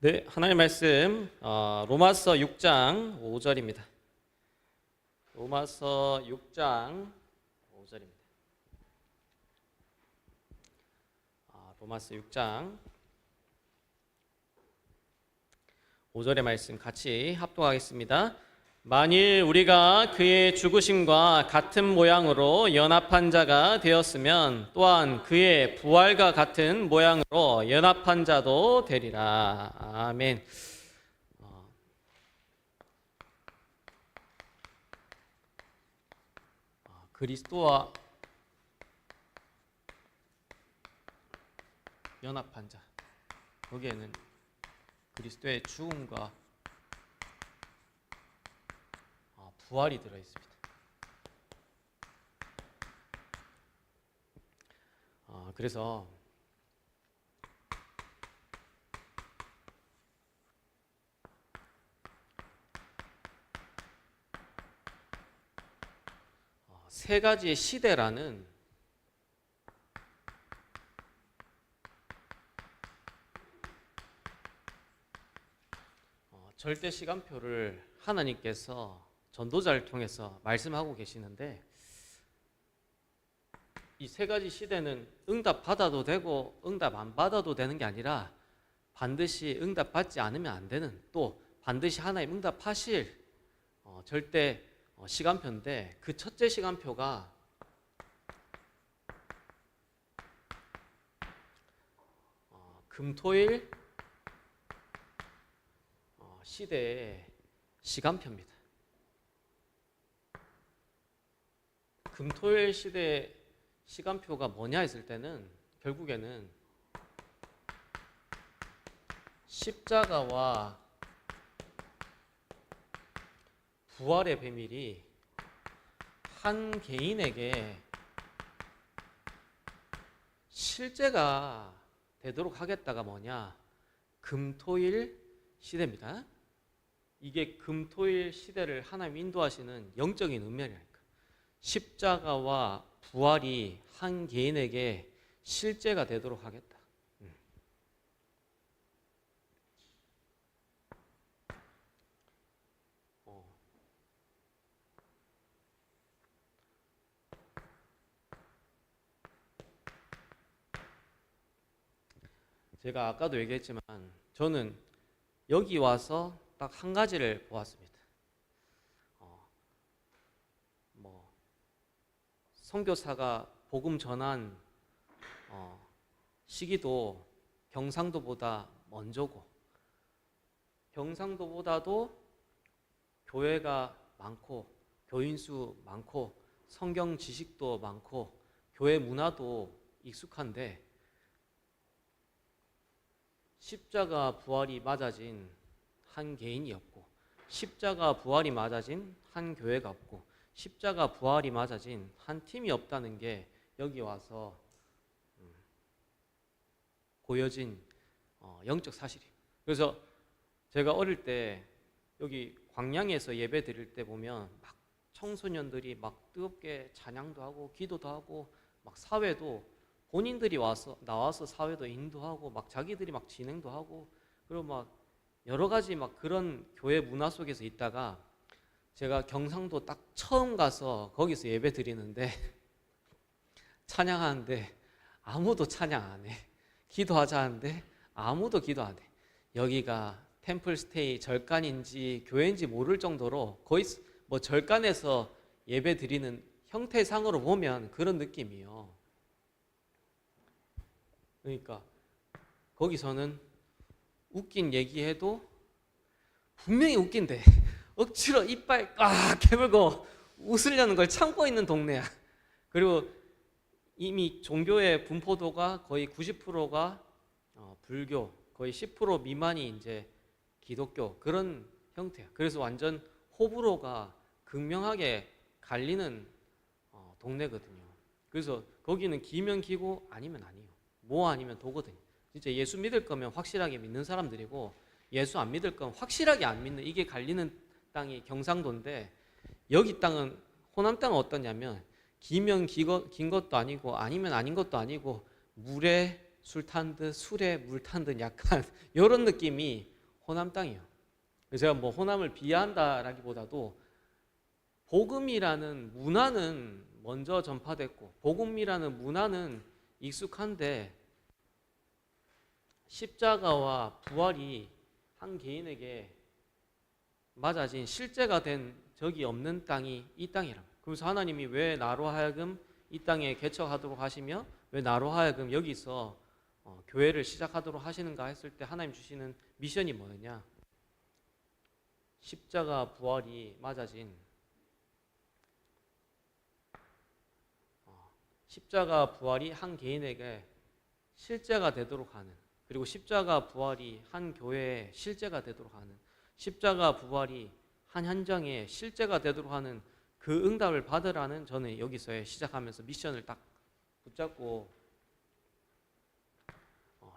네, 하나님 말씀 로마서 6장 5절입니다. 로마서 6장 5절입니다. 로마서 6장 5절의 말씀 같이 합독하겠습니다. 만일 우리가 그의 죽으심과 같은 모양으로 연합한 자가 되었으면 또한 그의 부활과 같은 모양으로 연합한 자도 되리라. 아멘. 그리스도와 연합한 자, 거기에는 그리스도의 죽음과 부활이 들어있습니다. 그래서 세 가지의 시대라는 절대 시간표를 하나님께서 전도자를 통해서 말씀하고 계시는데, 이 세 가지 시대는 응답 받아도 되고 응답 안 받아도 되는 게 아니라 반드시 응답 받지 않으면 안 되는, 또 반드시 하나님 응답하실 절대 시간표인데, 그 첫째 시간표가 금토일 시대의 시간표입니다. 금토일 시대의 시간표가 뭐냐 했을 때는 결국에는 십자가와 부활의 비밀이 한 개인에게 실제가 되도록 하겠다가 뭐냐? 금토일 시대입니다. 이게 금토일 시대를 하나님 인도하시는 영적인 은밀이랄까. 십자가와 부활이 한 개인에게 실제가 되도록 하겠다. 제가 아까도 얘기했지만 저는 여기 와서 딱 한 가지를 보았습니다. 선교사가 복음 전한 시기도 경상도보다 먼저고, 경상도보다도 교회가 많고 교인 수 많고 성경 지식도 많고 교회 문화도 익숙한데, 십자가 부활이 맞아진 한 개인이 없고, 십자가 부활이 맞아진 한 교회가 없고, 십자가 부활이 맞아진 한 팀이 없다는 게 여기 와서 보여진 영적 사실이에요. 그래서 제가 어릴 때 여기 광양에서 예배 드릴 때 보면 막 청소년들이 막 뜨겁게 찬양도 하고 기도도 하고, 막 사회도 본인들이 나와서 사회도 인도하고 막 자기들이 막 진행도 하고, 그리고 막 여러 가지 막 그런 교회 문화 속에서 있다가 제가 경상도 딱 처음 가서 거기서 예배 드리는데 찬양하는데 아무도 찬양 안 해. 기도하자 하는데 아무도 기도 안 해. 여기가 템플스테이 절간인지 교회인지 모를 정도로 거의 뭐 절간에서 예배 드리는 형태상으로 보면 그런 느낌이에요. 그러니까 거기서는 웃긴 얘기해도 분명히 웃긴데 억지로 이빨 꽉 깨물고 웃으려는 걸 참고 있는 동네야. 그리고 이미 종교의 분포도가 거의 90%가 불교, 거의 10% 미만이 이제 기독교, 그런 형태야. 그래서 완전 호불호가 극명하게 갈리는 동네거든요. 그래서 거기는 기면 기고 아니면 아니에요. 뭐 아니면 도거든요. 진짜 예수 믿을 거면 확실하게 믿는 사람들이고, 예수 안 믿을 거면 확실하게 안 믿는, 이게 갈리는 땅이 경상도인데, 여기 땅은, 호남 땅은 어떠냐면 기면 긴 것도 아니고 아니면 아닌 것도 아니고 물에 술 탄 듯 술에 물 탄 듯 약간 이런 느낌이 호남 땅이에요. 제가 뭐 호남을 비하한다라기보다도 복음이라는 문화는 먼저 전파됐고 복음이라는 문화는 익숙한데 십자가와 부활이 한 개인에게 맞아진 실제가 된 적이 없는 땅이 이 땅이라. 그래서 하나님이 왜 나로 하여금 이 땅에 개척하도록 하시며 왜 나로 하여금 여기서 교회를 시작하도록 하시는가 했을 때 하나님 주시는 미션이 뭐였냐? 십자가 부활이 맞아진 십자가 부활이 한 개인에게 실제가 되도록 하는, 그리고 십자가 부활이 한 교회의 실제가 되도록 하는, 십자가 부활이 한 현장의 실제가 되도록 하는 그 응답을 받으라는 저는 여기서의 시작하면서 미션을 딱 붙잡고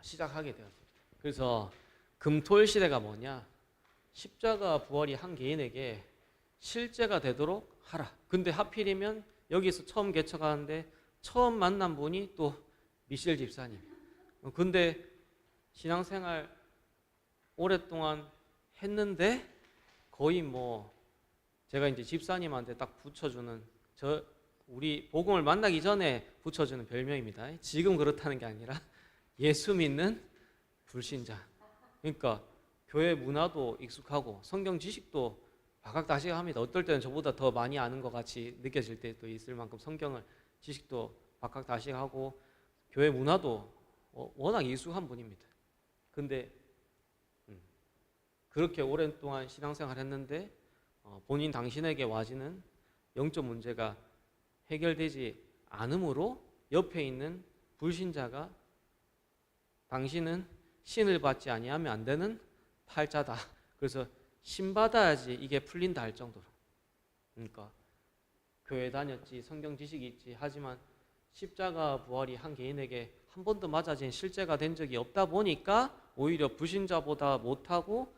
시작하게 되었습니다. 그래서 금토일 시대가 뭐냐? 십자가 부활이 한 개인에게 실제가 되도록 하라. 근데 하필이면 여기서 처음 개척하는데 처음 만난 분이 또 미셸 집사님. 근데 신앙생활 오랫동안 했는데 거의 뭐 제가 이제 집사님한테 딱 붙여주는, 우리 복음을 만나기 전에 붙여주는 별명입니다. 지금 그렇다는 게 아니라 예수 믿는 불신자. 그러니까 교회 문화도 익숙하고 성경 지식도 박학다식합니다. 어떨 때는 저보다 더 많이 아는 것 같이 느껴질 때도 있을 만큼 성경을 지식도 박학다식하고 교회 문화도 워낙 익숙한 분입니다. 근데 그렇게 오랜 동안 신앙생활 했는데 본인 당신에게 와지는 영적 문제가 해결되지 않으므로 옆에 있는 불신자가 당신은 신을 받지 아니하면 안 되는 팔자다. 그래서 신 받아야지 이게 풀린다 할 정도로. 그러니까 교회 다녔지, 성경 지식이 있지, 하지만 십자가 부활이 한 개인에게 한 번도 맞아진 실제가 된 적이 없다 보니까 오히려 불신자보다 못하고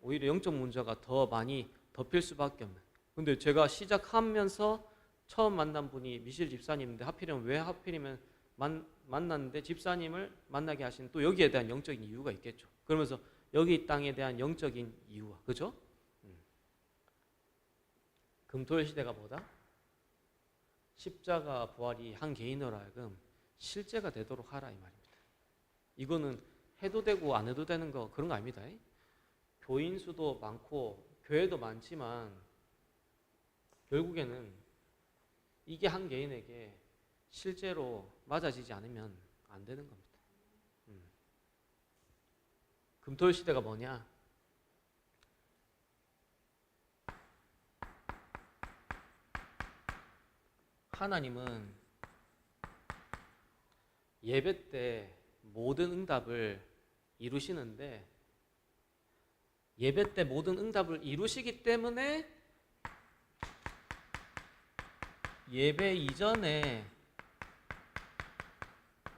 오히려 영적 문제가 더 많이 덮일 수밖에 없는. 근데 제가 시작하면서 처음 만난 분이 미셸 집사님인데 왜 하필이면 만났는데 집사님을 만나게 하신 또 여기에 대한 영적인 이유가 있겠죠. 그러면서 여기 땅에 대한 영적인 이유와, 그죠? 금토일 시대가 뭐다? 십자가 부활이 한 개인으로 하여금 실제가 되도록 하라 이 말입니다. 이거는 해도 되고 안 해도 되는 거 그런 거 아닙니다. 교인 수도 많고 교회도 많지만 결국에는 이게 한 개인에게 실제로 맞아지지 않으면 안 되는 겁니다. 금토일 시대가 뭐냐? 하나님은 예배 때 모든 응답을 이루시는데 예배 때 모든 응답을 이루시기 때문에 예배 이전에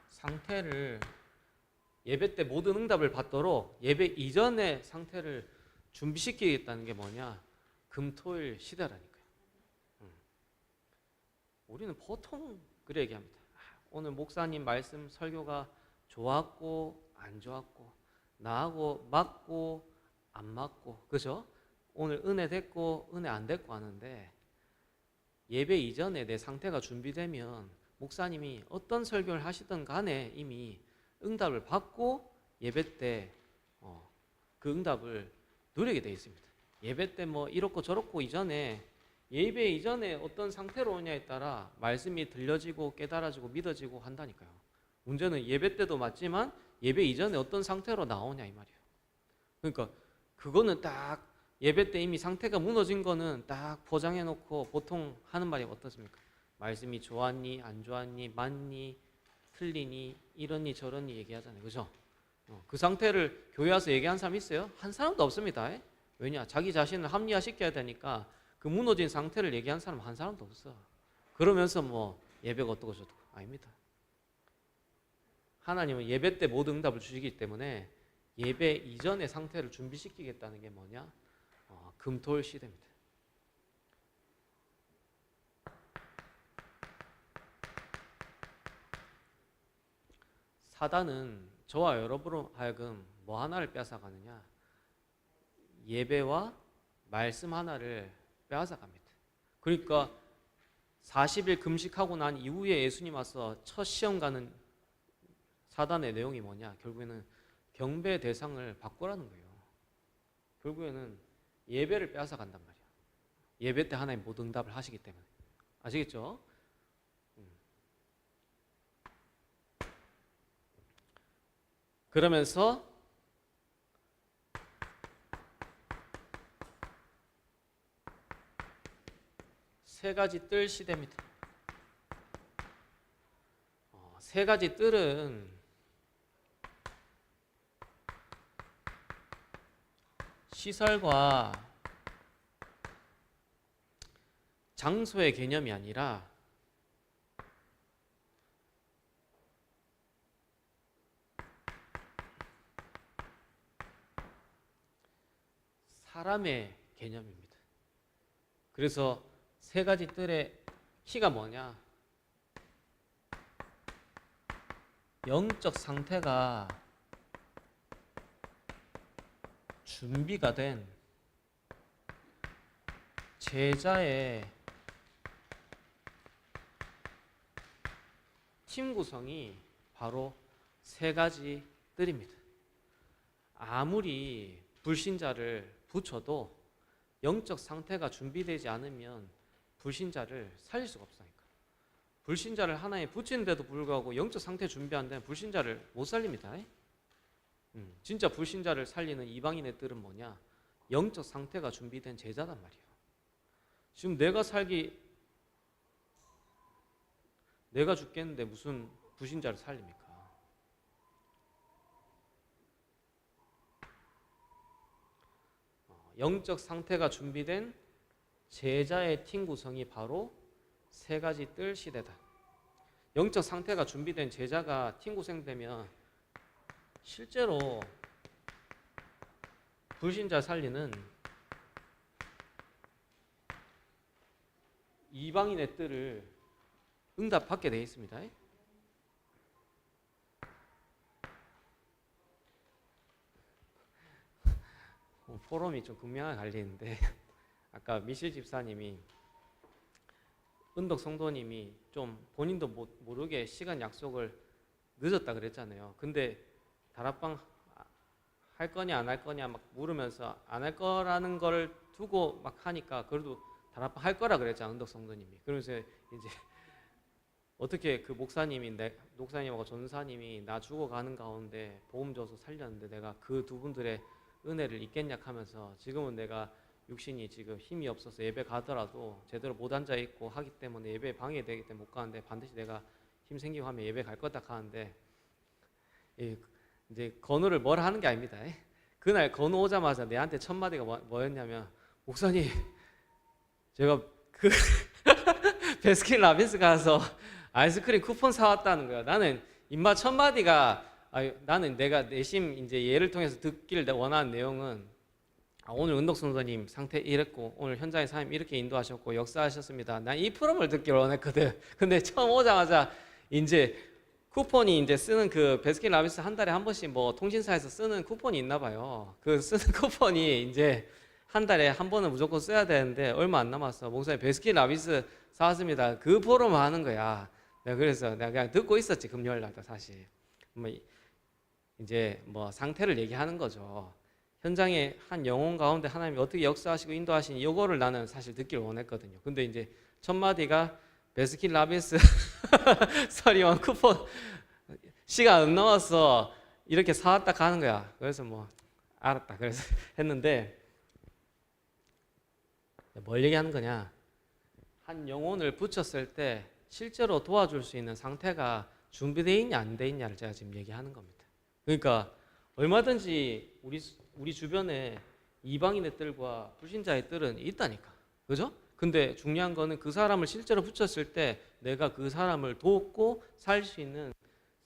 상태를, 예배 때 모든 응답을 받도록 예배 이전의 상태를 준비시키겠다는 게 뭐냐? 금토일 시대라니까요. 우리는 보통 그래 얘기합니다. 오늘 목사님 말씀 설교가 좋았고 안 좋았고, 나하고 맞고 안 맞고, 그죠? 오늘 은혜 됐고 은혜 안 됐고 하는데 예배 이전에 내 상태가 준비되면 목사님이 어떤 설교를 하시든 간에 이미 응답을 받고 예배 때 그 응답을 누리게 되어 있습니다. 예배 때 뭐 이렇고 저렇고 이전에, 예배 이전에 어떤 상태로 오냐에 따라 말씀이 들려지고 깨달아지고 믿어지고 한다니까요. 문제는 예배 때도 맞지만 예배 이전에 어떤 상태로 나오냐 이 말이에요. 그러니까 그거는 딱 예배 때 이미 상태가 무너진 거는 딱 포장해 놓고 보통 하는 말이 어떻습니까? 말씀이 좋았니 안 좋았니 맞니 틀리니 이러니 저러니 얘기하잖아요. 그죠? 그 상태를 교회 와서 얘기한 사람 있어요? 한 사람도 없습니다. 왜냐? 자기 자신을 합리화시켜야 되니까 그 무너진 상태를 얘기한 사람 한 사람도 없어. 그러면서 뭐 예배가 어떻고 저떻고 아닙니다. 하나님은 예배 때 모든 응답을 주시기 때문에 예배 이전의 상태를 준비시키겠다는 게 뭐냐? 금토일 시대입니다. 사단은 저와 여러분으로 하여금 뭐 하나를 뺏어가느냐? 예배와 말씀 하나를 빼앗아갑니다. 그러니까 40일 금식하고 난 이후에 예수님 와서 첫 시험 가는 사단의 내용이 뭐냐? 결국에는 경배 대상을 바꾸라는 거예요. 결국에는 예배를 빼앗아간단 말이야. 예배 때 하나님 모든 응답을 하시기 때문에. 아시겠죠? 그러면서 세 가지 뜰 시대입니다. 세 가지 뜰은 시설과 장소의 개념이 아니라 사람의 개념입니다. 그래서 세 가지 뜰의 키가 뭐냐? 영적 상태가 준비가 된 제자의 팀 구성이 바로 세 가지 뜰입니다. 아무리 불신자를 붙여도 영적 상태가 준비되지 않으면 불신자를 살릴 수가 없으니까. 불신자를 하나에 붙이는데도 불구하고 영적 상태 준비 안 되면 불신자를 못 살립니다. 진짜 불신자를 살리는 이방인의 뜰은 뭐냐? 영적 상태가 준비된 제자단 말이에요. 지금 내가 죽겠는데 무슨 불신자를 살립니까? 영적 상태가 준비된 제자의 팀 구성이 바로 세 가지 뜰 시대다. 영적 상태가 준비된 제자가 팀 구성되면 실제로 불신자 살리는 이방인의 뜰을 응답받게 되어 있습니다. 포럼이 좀 극명하게 갈리는데 아까 미실 집사님이 은덕 성도님이 좀 본인도 모르게 시간 약속을 늦었다 그랬잖아요. 근데 다락방 할 거냐 안 할 거냐 막 물으면서 안 할 거라는 걸 두고 막 하니까 그래도 다락방 할 거라 그랬잖아, 은덕 성도님이. 그러면서 이제 어떻게 그 목사님하고 전사님이 나 죽어가는 가운데 복음 줘서 살렸는데 내가 그 두 분들의 은혜를 잊겠냐 하면서 지금은 내가 육신이 지금 힘이 없어서 예배 가더라도 제대로 못 앉아 있고 하기 때문에 예배 방해되기 때문에 못 가는데 반드시 내가 힘 생기고 하면 예배 갈 거다 하는데 이제 건우를 뭐라 하는 게 아닙니다. 그날 건우 오자마자 내한테 첫 마디가 뭐였냐면 목사님 제가 그 베스킨라빈스 가서 아이스크림 쿠폰 사왔다는 거야. 나는 입맛 첫 마디가 나는 내가 내심 이제 얘를 통해서 듣기를 원하는 내용은 오늘 은덕 선생님 상태 이랬고 오늘 현장의 사님 이렇게 인도하셨고 역사하셨습니다. 난 이 프롬을 듣기를 원했거든. 근데 처음 오자마자 이제 쿠폰이 이제 쓰는 그 베스킨라빈스 한 달에 한 번씩 뭐 통신사에서 쓰는 쿠폰이 있나 봐요. 그 쓰는 쿠폰이 이제 한 달에 한 번은 무조건 써야 되는데 얼마 안 남았어. 목사님 베스킨라빈스 사왔습니다. 그 포럼 하는 거야. 그래서 내가 그냥 듣고 있었지. 금요일 날도 사실. 뭐 이제 뭐 상태를 얘기하는 거죠. 현장에 한 영혼 가운데 하나님이 어떻게 역사하시고 인도하시니 이거를 나는 사실 듣기를 원했거든요. 근데 이제 첫 마디가 베스킨라빈스 서리원 쿠폰 시간 안 남았어 이렇게 사왔다 가는 거야. 그래서 뭐 알았다 그래서 했는데 뭘 얘기하는 거냐? 한 영혼을 붙였을 때 실제로 도와줄 수 있는 상태가 준비되어 있냐 안 되어 있냐를 제가 지금 얘기하는 겁니다. 그러니까 얼마든지 우리 주변에 이방인의 뜰과 불신자의 뜰은 있다니까. 그죠? 근데 중요한 거는 그 사람을 실제로 붙였을 때 내가 그 사람을 돕고 살 수 있는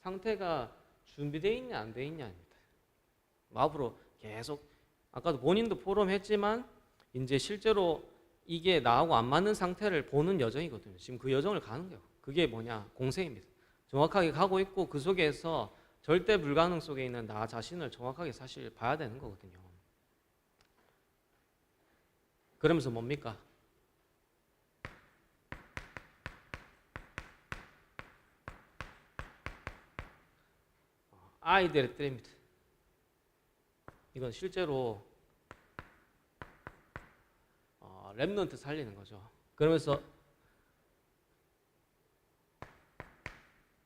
상태가 준비되어 있냐 안 되어 있냐입니다. 앞으로 계속 아까도 본인도 포럼했지만 이제 실제로 이게 나하고 안 맞는 상태를 보는 여정이거든요. 지금 그 여정을 가는 거예요. 그게 뭐냐? 공생입니다. 정확하게 가고 있고 그 속에서 절대 불가능 속에 있는 나 자신을 정확하게 사실 봐야 되는 거거든요. 그러면서 뭡니까? 아이들의 때입니다. 이건 실제로 렘넌트 살리는 거죠. 그러면서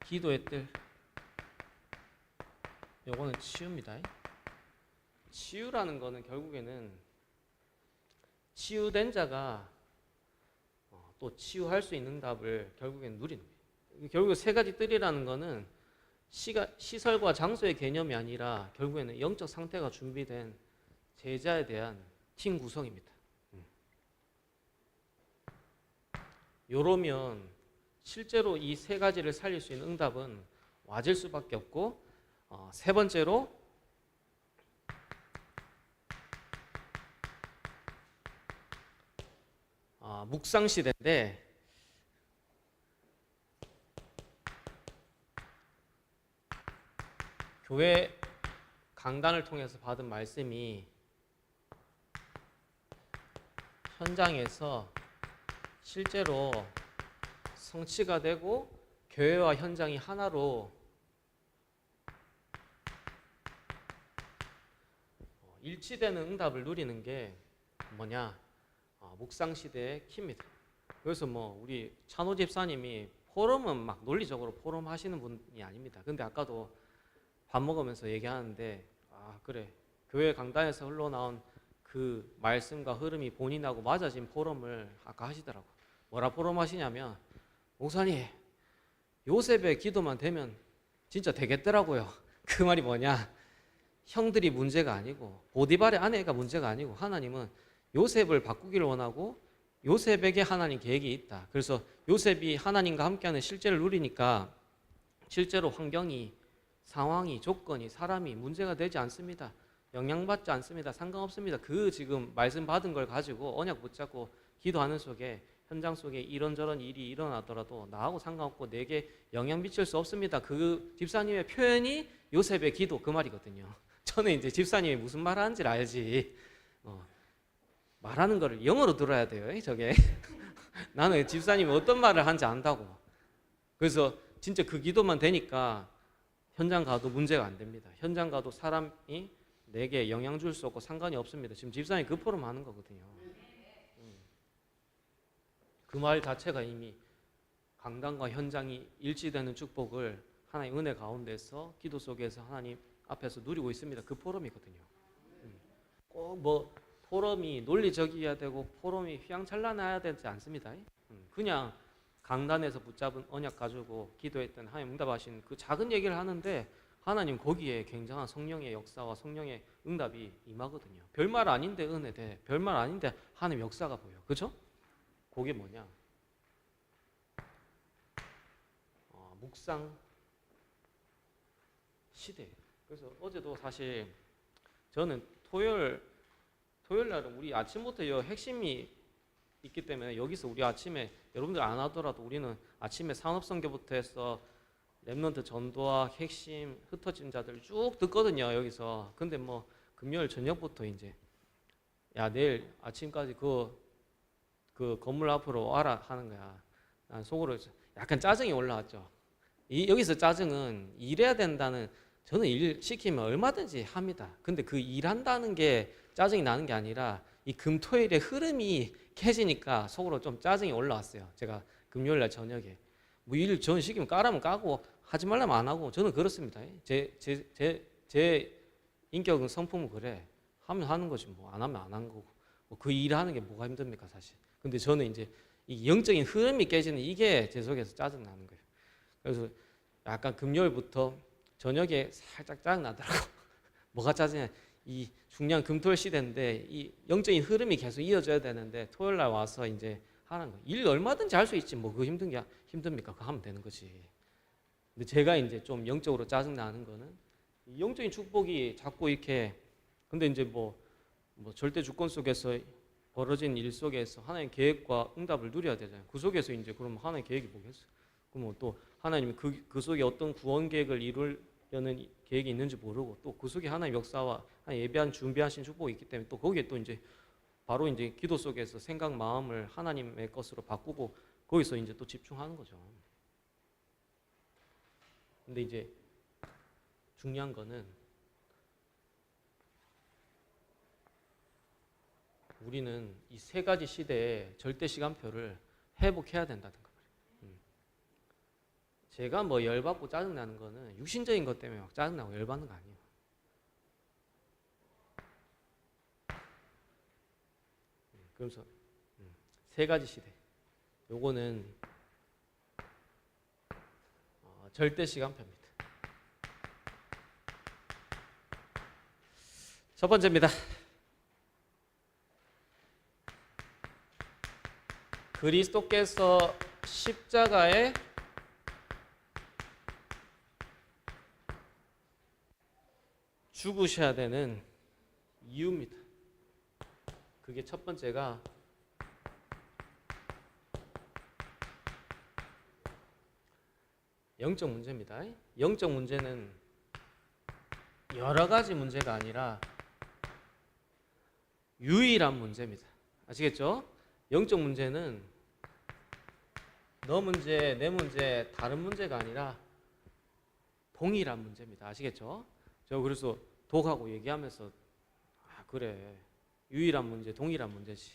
기도의 뜰, 요거는 치유입니다. 치유라는 거는 결국에는 치유된 자가 또 치유할 수 있는 답을 결국엔 누리는 거예요. 결국에 세 가지 뜰이라는 거는 시설과 장소의 개념이 아니라 결국에는 영적 상태가 준비된 제자에 대한 팀 구성입니다. 요러면 실제로 이 세 가지를 살릴 수 있는 응답은 와질 수밖에 없고, 세 번째로 묵상 시대인데, 교회 강단을 통해서 받은 말씀이 현장에서 실제로 성취가 되고 교회와 현장이 하나로 일치되는 응답을 누리는 게 뭐냐? 묵상 시대의 키입니다. 그래서 뭐 우리 찬호 집사님이 포럼은 막 논리적으로 포럼 하시는 분이 아닙니다. 근데 아까도 밥 먹으면서 얘기하는데, 그래, 교회 강단에서 흘러나온 그 말씀과 흐름이 본인하고 맞아진 포럼을 아까 하시더라고. 뭐라 포럼 하시냐면, 목사님, 요셉의 기도만 되면 진짜 되겠더라고요. 그 말이 뭐냐? 형들이 문제가 아니고 보디발의 아내가 문제가 아니고 하나님은 요셉을 바꾸기를 원하고 요셉에게 하나님 계획이 있다. 그래서 요셉이 하나님과 함께하는 실제를 누리니까 실제로 환경이, 상황이, 조건이, 사람이 문제가 되지 않습니다. 영향받지 않습니다. 상관없습니다. 그 지금 말씀 받은 걸 가지고 언약 붙잡고 기도하는 속에, 현장 속에 이런저런 일이 일어나더라도 나하고 상관없고 내게 영향 미칠 수 없습니다. 그 집사님의 표현이 요셉의 기도, 그 말이거든요. 저는 이제 집사님이 무슨 말 하는지를 알지, 말하는 거를 영어로 들어야 돼요. 저게 나는 집사님이 어떤 말을 하는지 안다고. 그래서 진짜 그 기도만 되니까 현장 가도 문제가 안 됩니다. 현장 가도 사람이 내게 영향 줄 수 없고 상관이 없습니다. 지금 집사님이 그 포럼 하는 거거든요. 그 말 자체가 이미 강단과 현장이 일치되는 축복을 하나님의 은혜 가운데서 기도 속에서 하나님 앞에서 누리고 있습니다. 그 포럼이거든요. 꼭 뭐 포럼이 논리적이어야 되고 포럼이 휘황찬란해야 되지 않습니다. 그냥 강단에서 붙잡은 언약 가지고 기도했던 하나님 응답하신 그 작은 얘기를 하는데 하나님 거기에 굉장한 성령의 역사와 성령의 응답이 임하거든요. 별말 아닌데 은혜 돼. 별말 아닌데 하나님 역사가 보여. 그죠? 그게 뭐냐? 묵상 시대. 그래서 어제도 사실 저는 토요일 날은 우리 아침부터 핵심이 있기 때문에 여기서 우리 아침에 여러분들 안 하더라도 우리는 아침에 산업선교부터 해서 렘넌트 전도와 핵심 흩어진 자들 쭉 듣거든요. 여기서. 근데 뭐 금요일 저녁부터 이제 야 내일 아침까지 그 건물 앞으로 와라 하는 거야. 난 속으로 약간 짜증이 올라왔죠. 여기서 짜증은 일해야 된다는, 저는 일 시키면 얼마든지 합니다. 근데 그 일한다는 게 짜증이 나는 게 아니라 이 금토일의 흐름이 깨지니까 속으로 좀 짜증이 올라왔어요. 제가 금요일 날 저녁에 뭐 일 전 시키면 까라면 까고 하지 말라면 안 하고, 저는 그렇습니다. 제 인격은 성품은 그래. 하면 하는 거지 뭐 안 하면 안 하는 거고, 뭐 그 일하는 게 뭐가 힘듭니까 사실. 근데 저는 이제 이 영적인 흐름이 깨지는 이게 제 속에서 짜증 나는 거예요. 그래서 약간 금요일부터 저녁에 살짝 짜증 나더라고. 뭐가 짜증나? 이 중요한 금토일 시대인데 이 영적인 흐름이 계속 이어져야 되는데 토요일 날 와서 이제 하는 거. 일 얼마든지 할 수 있지 뭐 그거 힘듭니까? 그거 하면 되는 거지. 근데 제가 이제 좀 영적으로 짜증 나는 거는 이 영적인 축복이 자꾸 이렇게, 근데 이제 뭐 절대 주권 속에서 벌어진 일 속에서 하나님의 계획과 응답을 누려야 되잖아요. 그 속에서 이제 그럼 하나님의 계획이 뭐겠어요? 그럼 또 하나님이 그 속에 어떤 구원 계획을 이루려는 계획이 있는지 모르고 또 그 속에 하나님 역사와 하나님 예배한 준비하신 축복이 있기 때문에 또 거기에 또 이제 바로 이제 기도 속에서 생각 마음을 하나님의 것으로 바꾸고 거기서 이제 또 집중하는 거죠. 근데 이제 중요한 거는 우리는 이 세 가지 시대의 절대 시간표를 회복해야 된다는 거예요. 제가 뭐 열받고 짜증나는 거는 육신적인 것 때문에 막 짜증나고 열받는 거 아니에요. 그래서 세 가지 시대, 요거는 절대 시간표입니다. 첫 번째입니다. 그리스도께서 십자가에 죽으셔야 되는 이유입니다. 그게 첫 번째가 영적 문제입니다. 영적 문제는 여러 가지 문제가 아니라 유일한 문제입니다. 아시겠죠? 영적 문제는 너 문제, 내 문제, 다른 문제가 아니라 동일한 문제입니다. 아시겠죠? 저 그래서 독하고 얘기하면서 그래, 유일한 문제, 동일한 문제지.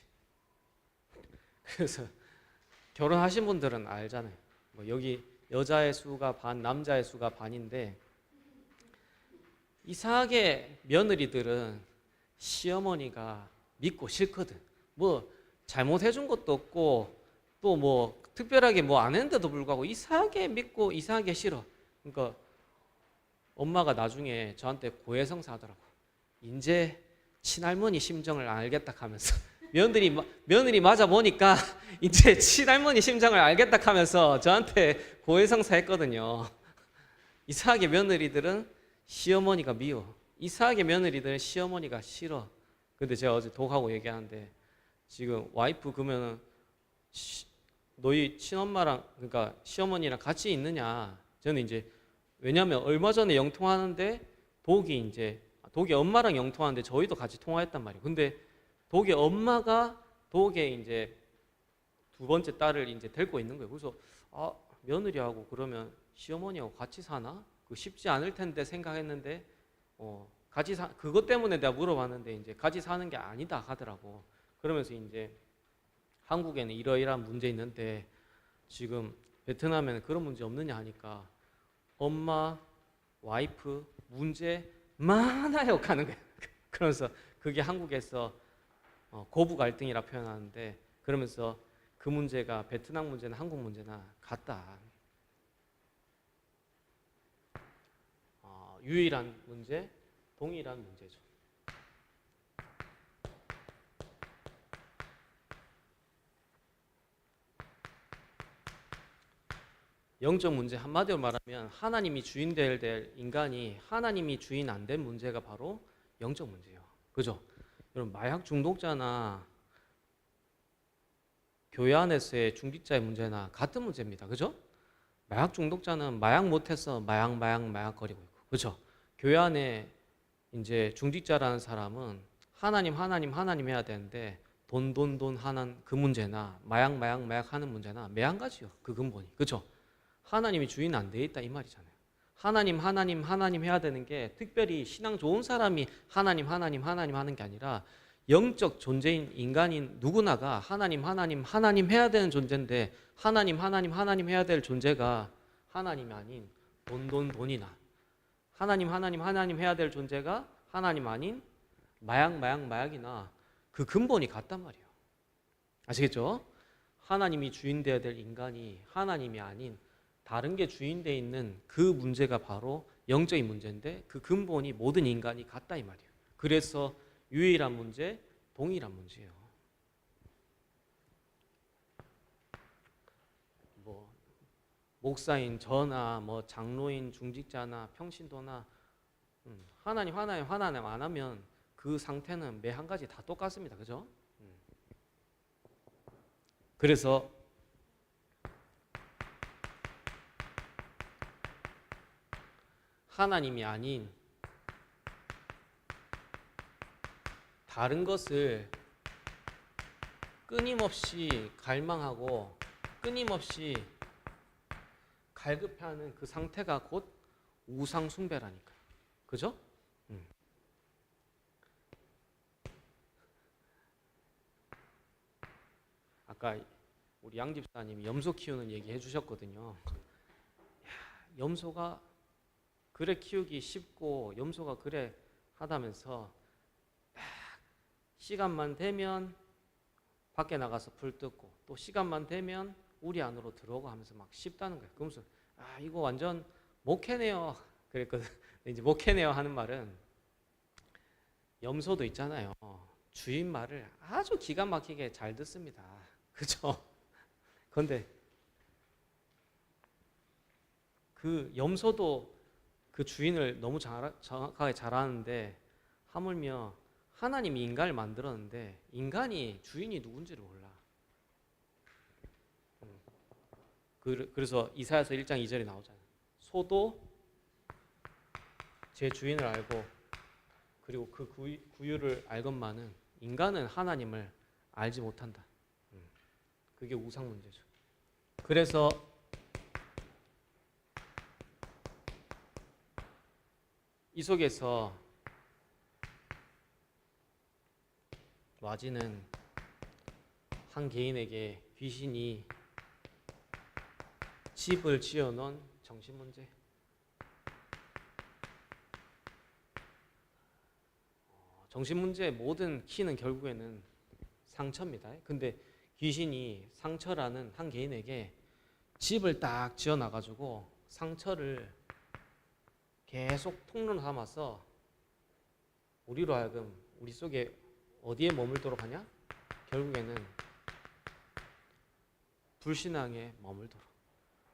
그래서 결혼하신 분들은 알잖아요. 뭐 여기 여자의 수가 반, 남자의 수가 반인데 이상하게 며느리들은 시어머니가 믿고 싫거든. 뭐 잘못해준 것도 없고 또 뭐 특별하게 뭐 안 했는데도 불구하고 이상하게 믿고 이상하게 싫어. 그러니까 엄마가 나중에 저한테 고해성사 하더라고. 이제 친할머니 심정을 알겠다 하면서 며느리 맞아 보니까 이제 친할머니 심정을 알겠다 하면서 저한테 고해성사 했거든요. 이상하게 며느리들은 시어머니가 미워. 이상하게 며느리들은 시어머니가 싫어. 근데 제가 어제 독하고 얘기하는데 지금 와이프 그러면은 너희 친엄마랑 그러니까 시어머니랑 같이 있느냐? 저는 이제 왜냐하면 얼마 전에 영통하는데 독이 엄마랑 영통하는데 저희도 같이 통화했단 말이에요. 근데 독의 엄마가 독의 이제 두 번째 딸을 이제 데리고 있는 거예요. 그래서 며느리하고 그러면 시어머니하고 같이 사나? 그 쉽지 않을 텐데 생각했는데 그것 때문에 내가 물어봤는데 이제 같이 사는 게 아니다 하더라고. 그러면서 이제 한국에는 이러이러한 문제 있는데 지금 베트남에는 그런 문제 없느냐 하니까 엄마, 와이프 문제 많아요 하는 거예요. 그러면서 그게 한국에서 고부 갈등이라 표현하는데 그러면서 그 문제가 베트남 문제나 한국 문제나 같다. 유일한 문제, 동일한 문제죠. 영적 문제 한마디로 말하면 하나님이 주인 될 인간이 하나님이 주인 안 된 문제가 바로 영적 문제예요. 그죠? 여러분 마약 중독자나 교회 안에서의 중직자의 문제나 같은 문제입니다. 그죠? 마약 중독자는 마약 못해서 마약 거리고 있고, 그죠? 교회 안에 이제 중직자라는 사람은 하나님 해야 되는데 돈 하는 그 문제나 마약 하는 문제나 매한 가지요. 그 근본이, 그죠? 하나님이 주인 안 돼 있다 이 말이잖아요. 하나님 해야 되는 게 특별히 신앙 좋은 사람이 하나님 하는 게 아니라 영적 존재인 인간인 누구나가 하나님 해야 되는 존재인데 하나님 해야 될 존재가 하나님이 아닌 돈이나 하나님 해야 될 존재가 하나님 아닌 마약이나 그 근본이 같단 말이에요. 아시겠죠? 하나님이 주인 되어야 될 인간이 하나님이 아닌 다른 게 주인되어 있는 그 문제가 바로 영적인 문제인데 그 근본이 모든 인간이 같다 이 말이에요. 그래서 유일한 문제, 동일한 문제예요. 뭐 목사인 저나 뭐 장로인 중직자나 평신도나 하나님 안 하면 그 상태는 매 한 가지 다 똑같습니다. 그죠? 그래서 하나님이 아닌 다른 것을 끊임없이 갈망하고 끊임없이 갈급해하는 그 상태가 곧 우상 숭배라니까. 그죠? 아까 우리 양 집사님이 염소 키우는 얘기 해주셨거든요. 염소가 그래 키우기 쉽고 염소가 그래 하다면서 시간만 되면 밖에 나가서 풀 뜯고 또 시간만 되면 우리 안으로 들어오고 하면서 막 쉽다는 거예요. 그러면서 이거 완전 못 캐네요 그랬거든. 이제 못 캐네요 하는 말은 염소도 있잖아요. 주인 말을 아주 기가 막히게 잘 듣습니다. 그죠? 그런데 그 염소도 그 주인을 너무 정확하게 잘 아는데 하물며 하나님이 인간을 만들었는데 인간이 주인이 누군지를 몰라. 그래서 이사야서 1장 2절에 나오잖아요. 소도 제 주인을 알고 그리고 그 구유를 알건만은 인간은 하나님을 알지 못한다. 그게 우상 문제죠. 그래서 이 속에서 와지는 한 개인에게 귀신이 집을 지어놓은 정신 문제. 정신 문제의 모든 키는 결국에는 상처입니다. 근데 귀신이 상처라는 한 개인에게 집을 딱 지어놔가지고 상처를 계속 통로로 삼아서 우리로 하여금 우리 속에 어디에 머물도록 하냐? 결국에는 불신앙에 머물도록.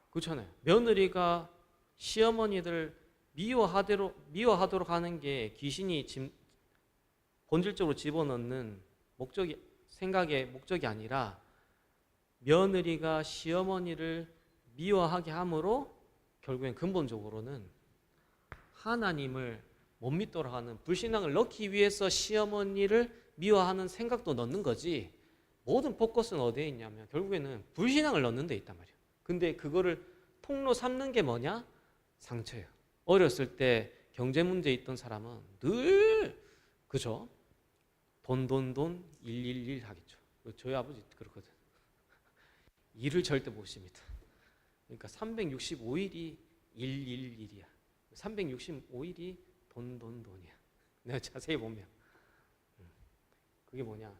그렇잖아요. 며느리가 시어머니들 미워하도록 하는 게 귀신이 본질적으로 집어넣는 생각의 목적이 아니라 며느리가 시어머니를 미워하게 함으로 결국엔 근본적으로는 하나님을 못 믿도록 하는 불신앙을 넣기 위해서 시어머니를 미워하는 생각도 넣는 거지. 모든 포커스는 어디에 있냐면 결국에는 불신앙을 넣는 데 있단 말이에요. 근데 그거를 통로 삼는 게 뭐냐? 상처예요. 어렸을 때 경제 문제 있던 사람은 늘 그죠? 돈 111 하겠죠. 저희 아버지 그렇거든. 일을 절대 못 쉽니다. 그러니까 365일이 111이야. 365일이 돈이야. 내가 자세히 보면 그게 뭐냐?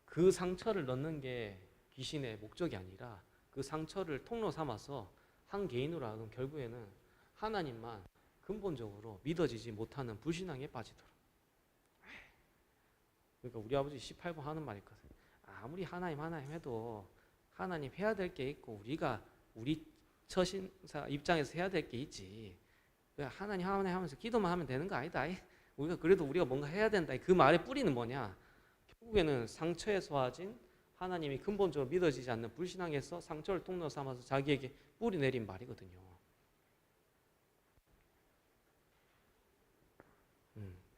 그 상처를 넣는 게 귀신의 목적이 아니라 그 상처를 통로 삼아서 한 개인으로 하여금 결국에는 하나님만 근본적으로 믿어지지 못하는 불신앙에 빠지도록. 그러니까 우리 아버지 18번 하는 말이 있거든. 아무리 하나님 해도 하나님 해야 될 게 있고 우리가 우리 처신사 입장에서 해야 될 게 있지. 하나님 하면서 기도만 하면 되는 거 아니다. 우리가 뭔가 해야 된다. 그 말의 뿌리는 뭐냐? 결국에는 상처에서 와진 하나님이 근본적으로 믿어지지 않는 불신앙에서 상처를 통로 삼아서 자기에게 뿌리 내린 말이거든요.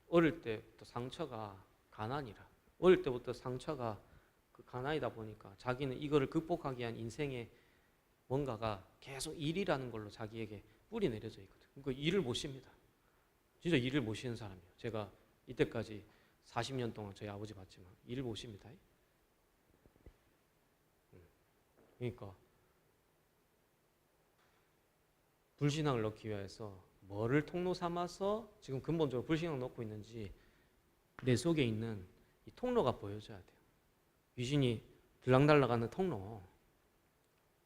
어릴 때부터 상처가 가난이라. 어릴 때부터 상처가 그 가난이다 보니까 자기는 이거를 극복하기 위한 인생의 뭔가가 계속 일이라는 걸로 자기에게 뿌리 내려져 있거든. 그러니까 일을 못 쉽니다. 진짜 일을 못 쉬는 사람이에요. 제가 이때까지 40년 동안 저희 아버지 봤지만 일을 못 쉽니다. 그러니까 불신앙을 넣기 위해서 뭐를 통로 삼아서 지금 근본적으로 불신앙을 넣고 있는지 내 속에 있는 이 통로가 보여줘야 돼요. 귀신이 들락날락하는 통로.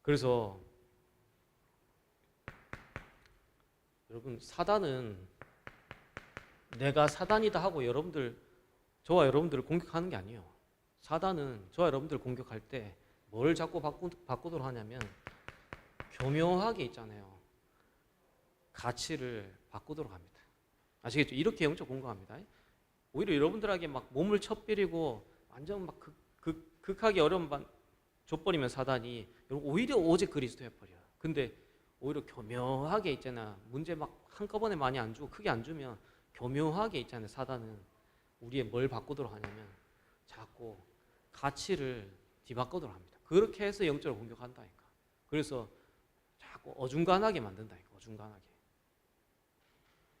그래서 여러분 사단은 내가 사단이다 하고 저와 여러분들을 공격하는 게 아니에요. 사단은 저와 여러분들을 공격할 때 뭘 자꾸 바꾸도록 하냐면 교묘하게 있잖아요. 가치를 바꾸도록 합니다. 아시겠죠? 이렇게 영적 공격합니다. 오히려 여러분들에게 막 몸을 쳐버리고 완전 막 극하게 어려움 줘버리면 사단이 오히려 오직 그리스도 해버려요. 근데 오히려 교묘하게 있잖아. 문제 막 한꺼번에 많이 안 주고 크게 안 주면 교묘하게 있잖아요. 사단은 우리의 뭘 바꾸도록 하냐면 자꾸 가치를 뒤바꾸도록 합니다. 그렇게 해서 영적으로 공격한다니까. 그래서 자꾸 어중간하게 만든다니까. 어중간하게.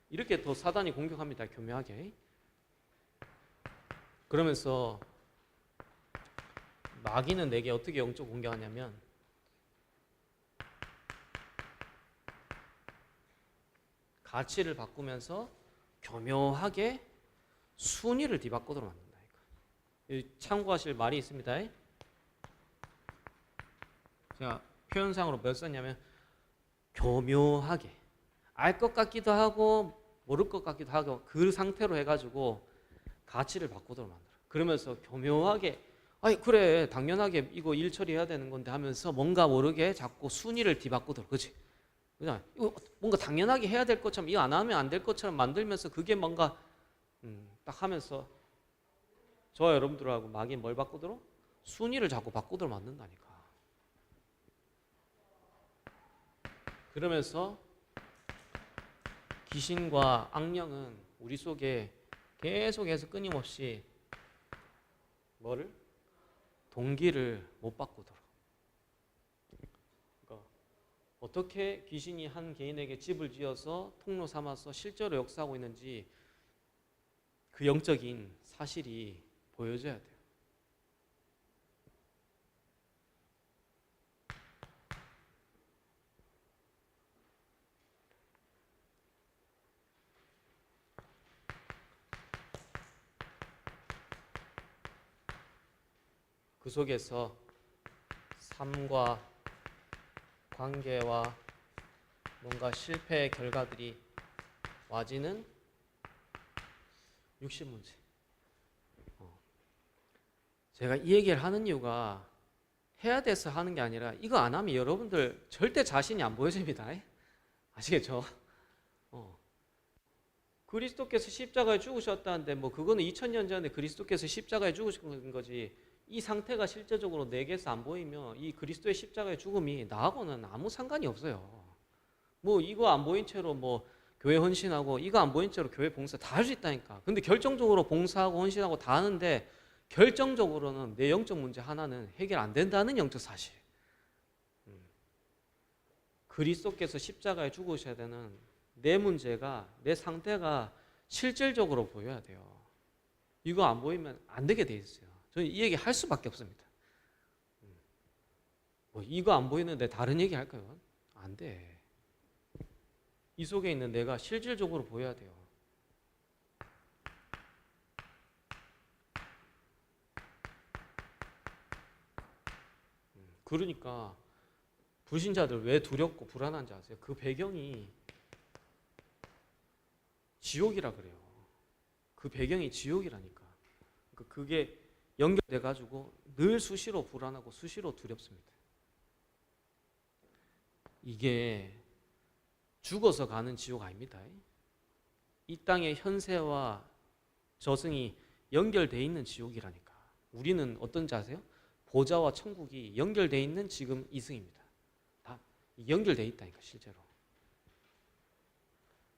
이렇게 더 사단이 공격합니다. 교묘하게. 그러면서 마귀는 내게 어떻게 영적 공격하냐면 가치를 바꾸면서 교묘하게 순위를 뒤바꾸도록 만든다니까. 참고하실 말이 있습니다. 제가 표현상으로 몇 썼냐면 교묘하게 알 것 같기도 하고 모를 것 같기도 하고 그 상태로 해가지고 가치를 바꾸도록 만들어. 그러면서 교묘하게 아니 그래 당연하게 이거 일 처리해야 되는 건데 하면서 뭔가 모르게 자꾸 순위를 뒤바꾸도록. 그렇지? 그냥 이거 뭔가 당연하게 해야 될 것처럼 이거 안 하면 안 될 것처럼 만들면서 그게 뭔가 딱 하면서 저와 여러분들하고 마귀는 뭘 바꾸도록? 순위를 자꾸 바꾸도록 만든다니까. 그러면서 귀신과 악령은 우리 속에 계속해서 끊임없이 뭐를? 동기를 못 바꾸도록. 그러니까 어떻게 귀신이 한 개인에게 집을 지어서 통로 삼아서 실제로 역사하고 있는지 그 영적인 사실이 보여져야 돼요. 그 속에서 삶과 관계와 뭔가 실패의 결과들이 와지는 육신 문제. 제가 이 얘기를 하는 이유가 해야 돼서 하는 게 아니라 이거 안 하면 여러분들 절대 자신이 안 보여집니다. 아시겠죠? 그리스도께서 십자가에 죽으셨다는데 뭐 그거는 2000년 전에 그리스도께서 십자가에 죽으신 거지 이 상태가 실제적으로 내게서 안 보이면 이 그리스도의 십자가의 죽음이 나하고는 아무 상관이 없어요. 뭐 이거 안 보인 채로 뭐 교회 헌신하고 이거 안 보인 채로 교회 봉사 다 할 수 있다니까. 근데 결정적으로 봉사하고 헌신하고 다 하는데 결정적으로는 내 영적 문제 하나는 해결 안 된다는 영적 사실. 그리스도께서 십자가에 죽으셔야 되는 내 문제가 내 상태가 실질적으로 보여야 돼요. 이거 안 보이면 안 되게 돼 있어요. 저는 이 얘기 할 수밖에 없습니다. 뭐 이거 안 보이는데 다른 얘기 할까요? 안 돼. 이 속에 있는 내가 실질적으로 보여야 돼요. 그러니까 불신자들 왜 두렵고 불안한지 아세요? 그 배경이 지옥이라 그래요. 그 배경이 지옥이라니까. 그게 연결돼 가지고 늘 수시로 불안하고 수시로 두렵습니다. 이게 죽어서 가는 지옥 아닙니다. 이 땅의 현세와 저승이 연결돼 있는 지옥이라니까. 우리는 어떤지 아세요? 보좌와 천국이 연결돼 있는 지금 이승입니다. 다 연결돼 있다니까 실제로.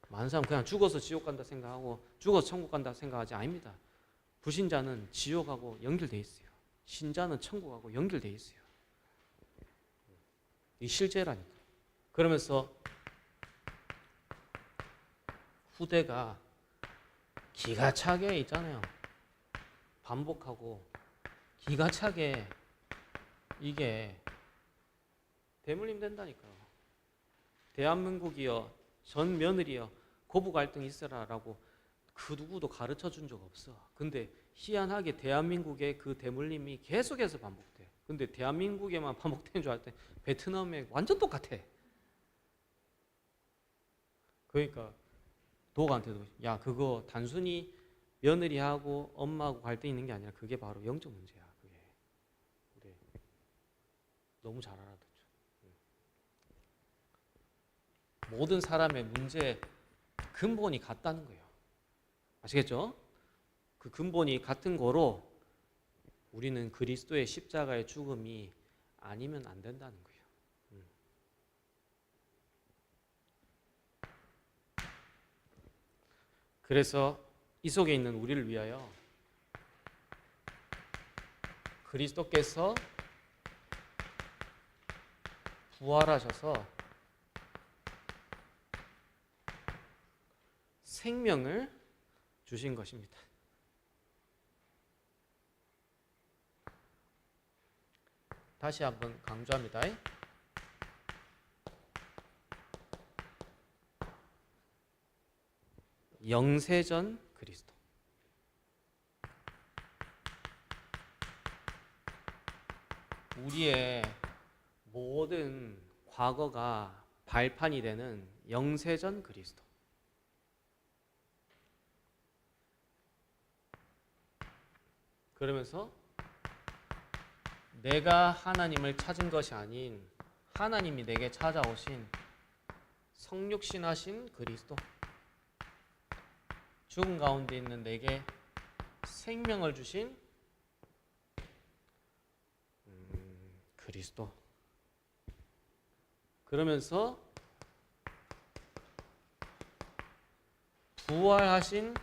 많은 사람 그냥 죽어서 지옥 간다 생각하고 죽어서 천국 간다 생각하지 아닙니다. 불신자는 지옥하고 연결돼 있어요. 신자는 천국하고 연결돼 있어요. 이 실제라니까. 그러면서 후대가 기가 차게 있잖아요. 반복하고 기가 차게 이게 대물림 된다니까요. 대한민국이여 전 며느리여 고부 갈등 있어라라고 그 누구도 가르쳐 준 적 없어. 근데 희한하게 대한민국의 그 대물림이 계속해서 반복돼. 근데 대한민국에만 반복되는 줄 알았더니 베트남에 완전 똑같아. 그러니까 도가한테도 야 그거 단순히 며느리하고 엄마하고 갈등 있는 게 아니라 그게 바로 영적 문제야. 그게 그래. 너무 잘 알아듣죠. 모든 사람의 문제 근본이 같다는 거예요. 아시겠죠? 그 근본이 같은 거로 우리는 그리스도의 십자가의 죽음이 아니면 안 된다는 거예요. 그래서 이 속에 있는 우리를 위하여 그리스도께서 부활하셔서 생명을 주신 것입니다. 다시 한번 강조합니다. 영세전 그리스도. 우리의 모든 과거가 발판이 되는 영세전 그리스도. 그러면서 내가 하나님을 찾은 것이 아닌 하나님이 내게 찾아오신 성육신하신 그리스도, 죽음 가운데 있는 내게 생명을 주신 그리스도. 그러면서 부활하신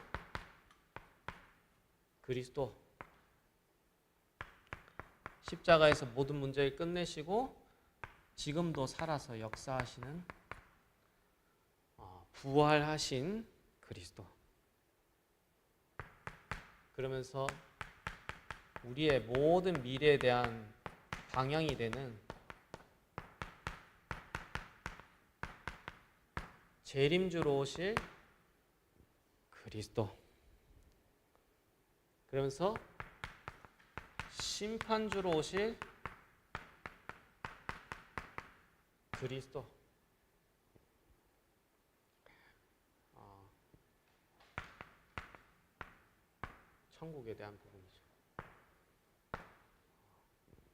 그리스도, 십자가에서 모든 문제를 끝내시고 지금도 살아서 역사하시는 부활하신 그리스도. 그러면서 우리의 모든 미래에 대한 방향이 되는 재림주로 오실 그리스도. 그러면서 심판주로 오실 그리스도. 천국에 대한 부분이죠.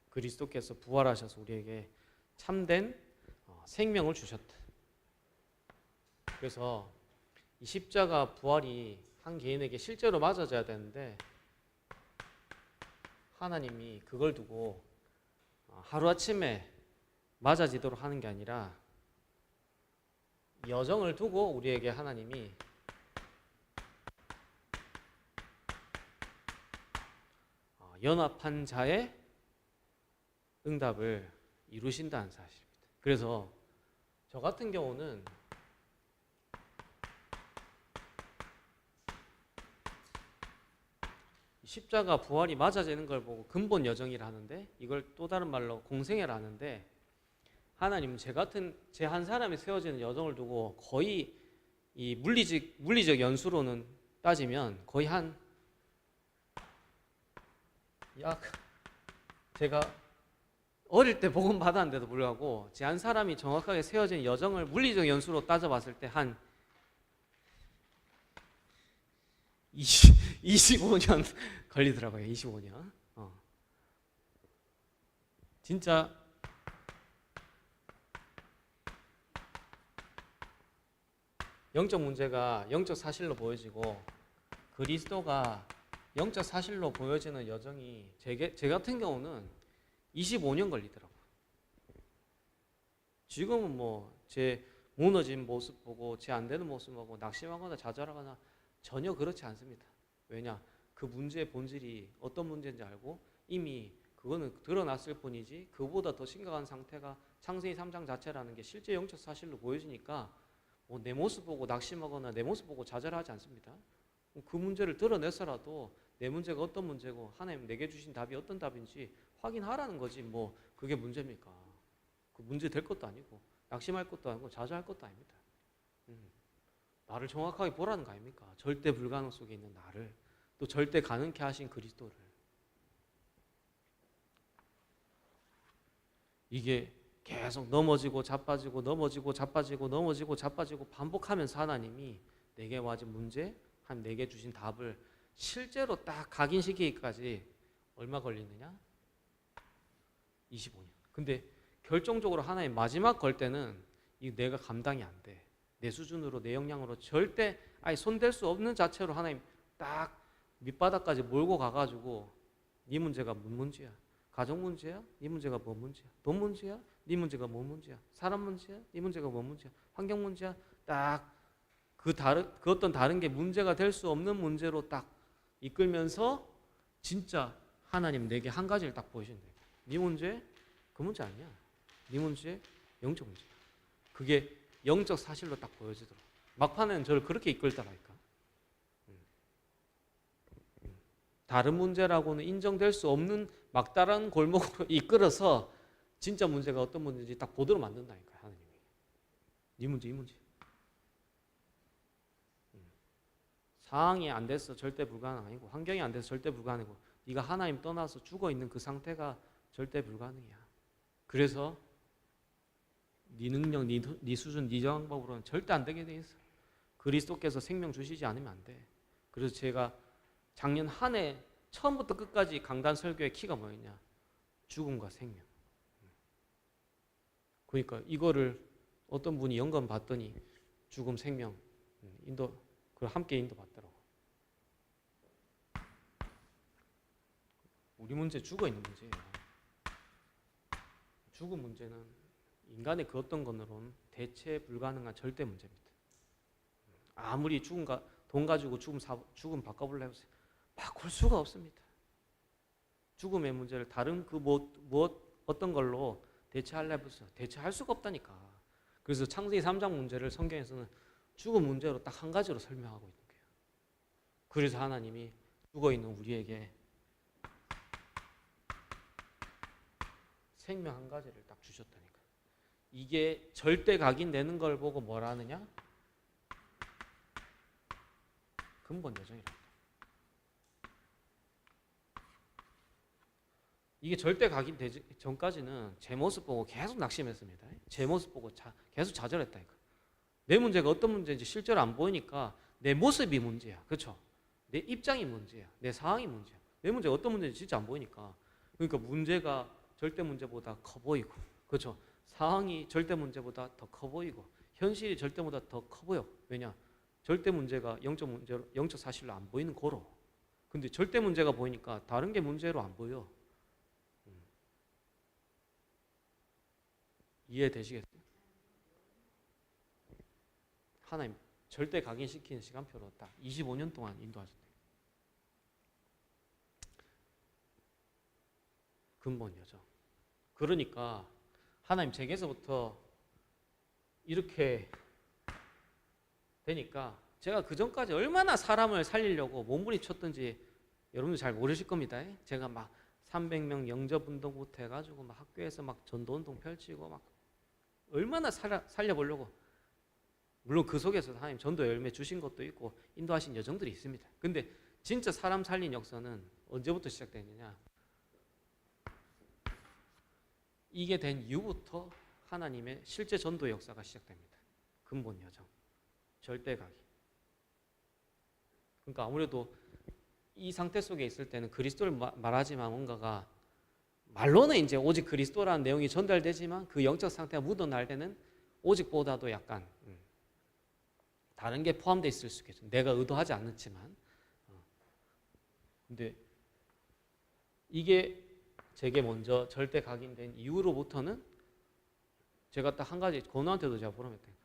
그리스도께서 부활하셔서 우리에게 참된 생명을 주셨다. 그래서 이 십자가 부활이 한 개인에게 실제로 맞아져야 되는데 하나님이 그걸 두고 하루아침에 맞아지도록 하는 게 아니라 여정을 두고 우리에게 하나님이 연합한 자의 응답을 이루신다는 사실입니다. 그래서 저 같은 경우는 십자가 부활이 맞아지는 걸 보고 근본 여정이라 하는데, 이걸 또 다른 말로 공생애라 하는데, 하나님은 제 한 사람이 세워지는 여정을 두고 거의 이 물리적 연수로는 따지면 거의 제가 어릴 때 복음 받았는데도 불구하고 제 한 사람이 정확하게 세워진 여정을 물리적 연수로 따져봤을 때 한 25년 걸리더라고요. 25년. 진짜 영적 문제가 영적 사실로 보여지고 그리스도가 영적 사실로 보여지는 여정이 제 같은 경우는 25년 걸리더라고요. 지금은 뭐 제 무너진 모습 보고 제 안 되는 모습 보고 낙심하거나 좌절하거나 전혀 그렇지 않습니다. 왜냐? 그 문제의 본질이 어떤 문제인지 알고 이미 그거는 드러났을 뿐이지 그보다 더 심각한 상태가 창세기 3장 자체라는 게 실제 영적 사실로 보여지니까 뭐 내 모습 보고 낙심하거나 내 모습 보고 좌절하지 않습니다. 그 문제를 드러내서라도 내 문제가 어떤 문제고 하나님 내게 주신 답이 어떤 답인지 확인하라는 거지 뭐 그게 문제입니까? 그 문제 될 것도 아니고 낙심할 것도 아니고 좌절할 것도 아닙니다. 나를 정확하게 보라는 거 아닙니까? 절대 불가능 속에 있는 나를, 또 절대 가능케 하신 그리스도를. 이게 계속 넘어지고 자빠지고 넘어지고 자빠지고 넘어지고 자빠지고 반복하면서 하나님이 내게 와진 문제, 내게 주신 답을 실제로 딱 각인시키기까지 얼마 걸리느냐? 25년. 근데 결정적으로 하나님 마지막 걸 때는 이 내가 감당이 안 돼. 내 수준으로 내 역량으로 절대 손댈 수 없는 자체로 하나님 딱 밑바닥까지 몰고 가가지고 네 문제가 뭔 문제야? 가정 문제야? 네 문제가 뭔 문제야? 돈 문제야? 네 문제가 뭔 문제야? 사람 문제야? 네 문제가 뭔 문제야? 환경 문제야? 딱 그 어떤 다른 게 문제가 될 수 없는 문제로 딱 이끌면서 진짜 하나님 내게 한 가지를 딱 보여준다. 네 문제 그 문제 아니야. 네 문제 영적 문제야. 그게 영적 사실로 딱 보여지더라. 막판에는 저를 그렇게 이끌더라니까. 다른 문제라고는 인정될 수 없는 막다른 골목으로 이끌어서 진짜 문제가 어떤 문제인지 딱 보도록 만든다니까요. 하나님이. 네 문제 이 문제. 상황이 안 돼서 절대 불가능하고 환경이 안 돼서 절대 불가능하고 네가 하나님 떠나서 죽어있는 그 상태가 절대 불가능이야. 그래서 네 능력, 네 수준, 네 방법으로는 절대 안 되게 돼 있어. 그리스도께서 생명 주시지 않으면 안 돼. 그래서 제가 작년 한 해 처음부터 끝까지 강단 설교의 키가 뭐였냐? 죽음과 생명. 그러니까 이거를 어떤 분이 연금 받더니 죽음, 생명, 그걸 함께 인도받더라고. 우리 문제 죽어 있는 문제예요. 죽음 문제는 인간의 그 어떤 것으로는 대체 불가능한 절대 문제입니다. 아무리 돈 가지고 죽음 바꿔볼래 해보세요. 바꿀 수가 없습니다. 죽음의 문제를 다른 어떤 걸로 대체하려 해보세요. 대체할 수가 없다니까. 그래서 창세기 3장 문제를 성경에서는 죽음 문제로 딱 한 가지로 설명하고 있는 거예요. 그래서 하나님이 죽어있는 우리에게 생명 한 가지를 딱 주셨다니까. 이게 절대 각인되는 걸 보고 뭐라 하느냐? 근본 여정이랍니다. 이게 절대 각인되기 전까지는 제 모습 보고 계속 낙심했습니다. 제 모습 보고 계속 좌절했다니까. 내 문제가 어떤 문제인지 실제로 안 보이니까 내 모습이 문제야. 그렇죠? 내 입장이 문제야. 내 상황이 문제야. 내 문제가 어떤 문제인지 진짜 안 보이니까. 그러니까 문제가 절대 문제보다 커 보이고, 그렇죠? 상황이 절대 문제보다 더 커 보이고, 현실이 절대 문제보다 더 커 보여. 왜냐? 절대 문제가 영적 사실로 안 보이는 거로. 근데 절대 문제가 보이니까 다른 게 문제로 안 보여. 이해되시겠어요? 하나님 절대 각인시키는 시간표로 딱 25년 동안 인도하셨대요. 근본 여정. 그러니까 하나님 제게서부터 이렇게 되니까 제가 그 전까지 얼마나 사람을 살리려고 몸부림쳤던지 여러분들 잘 모르실 겁니다. 제가 막 300명 영접운동부터 해가지고 막 학교에서 막 전도운동 펼치고 막 얼마나 살려보려고. 물론 그 속에서 하나님 전도 열매 주신 것도 있고 인도하신 여정들이 있습니다. 근데 진짜 사람 살린 역사는 언제부터 시작됐느냐? 이게 된 이후부터 하나님의 실제 전도 역사가 시작됩니다. 근본 여정, 절대 각인. 그러니까 아무래도 이 상태 속에 있을 때는 그리스도를 말하지만 뭔가가 말로는 이제 오직 그리스도라는 내용이 전달되지만 그 영적 상태가 묻어날 때는 오직보다도 약간 다른 게 포함되어 있을 수 있겠죠. 내가 의도하지 않았지만. 근데 이게 제게 먼저 절대 각인된 이후로부터는 제가 딱 한 가지 권우한테도 제가 보람했대요.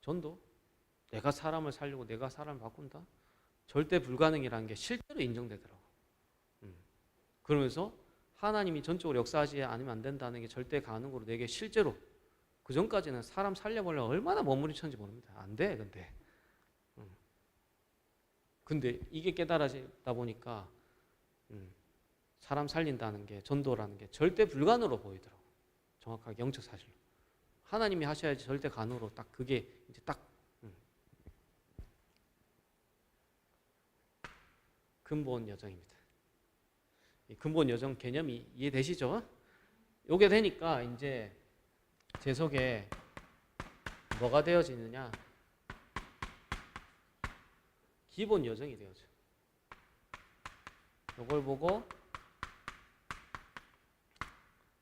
전도 내가 사람을 살리고 내가 사람을 바꾼다? 절대 불가능이라는 게 실제로 인정되더라고. 그러면서 하나님이 전적으로 역사하지 않으면 안 된다는 게 절대 가능으로 내게 실제로 그 전까지는 사람 살려보려고 얼마나 머무리쳤는지 모릅니다. 안 돼, 근데. 근데 이게 깨달아지다 보니까 사람 살린다는 게 전도라는 게 절대 불가능으로 보이더라고. 정확하게 영적 사실로. 하나님이 하셔야지 절대 가능으로 딱 그게 이제 딱 근본 여정입니다. 이 근본 여정 개념이 이해되시죠? 요게 되니까 이제 제 속에 뭐가 되어지느냐? 기본 여정이 되어져. 요걸 보고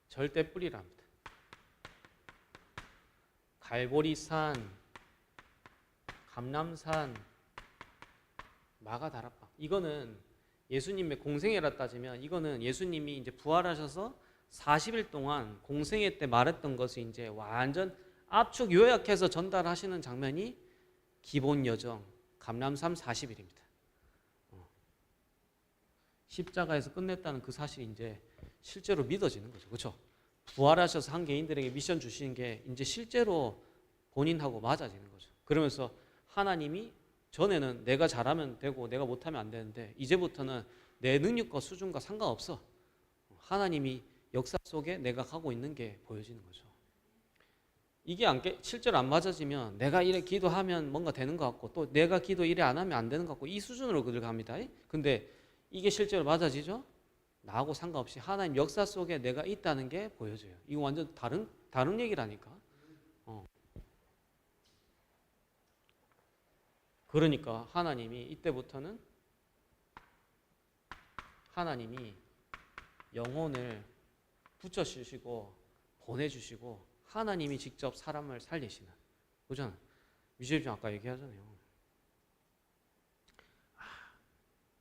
절대 뿌리랍니다. 갈보리산, 감람산, 마가다락방. 이거는 예수님의 공생애라 따지면 이거는 예수님이 이제 부활하셔서 40일 동안 공생애 때 말했던 것을 이제 완전 압축 요약해서 전달하시는 장면이 기본 여정 감람산 40일입니다. 십자가에서 끝냈다는 그 사실이 이제 실제로 믿어지는 거죠. 그렇죠? 부활하셔서 한 개인들에게 미션 주시는 게 이제 실제로 본인하고 맞아지는 거죠. 그러면서 하나님이 전에는 내가 잘하면 되고 내가 못하면 안 되는데 이제부터는 내 능력과 수준과 상관없어. 하나님이 역사 속에 내가 가고 있는 게 보여지는 거죠. 이게 실제로 안 맞아지면 내가 이래 기도하면 뭔가 되는 것 같고 또 내가 기도 이래 안 하면 안 되는 것 같고 이 수준으로 그들 갑니다. 근데 이게 실제로 맞아지죠? 나하고 상관없이 하나님 역사 속에 내가 있다는 게 보여져요. 이거 완전 다른 얘기라니까. 그러니까 하나님이 이때부터는 하나님이 영혼을 붙여주시고 보내주시고 하나님이 직접 사람을 살리시는 그잖아. 유재준 아까 얘기하잖아요.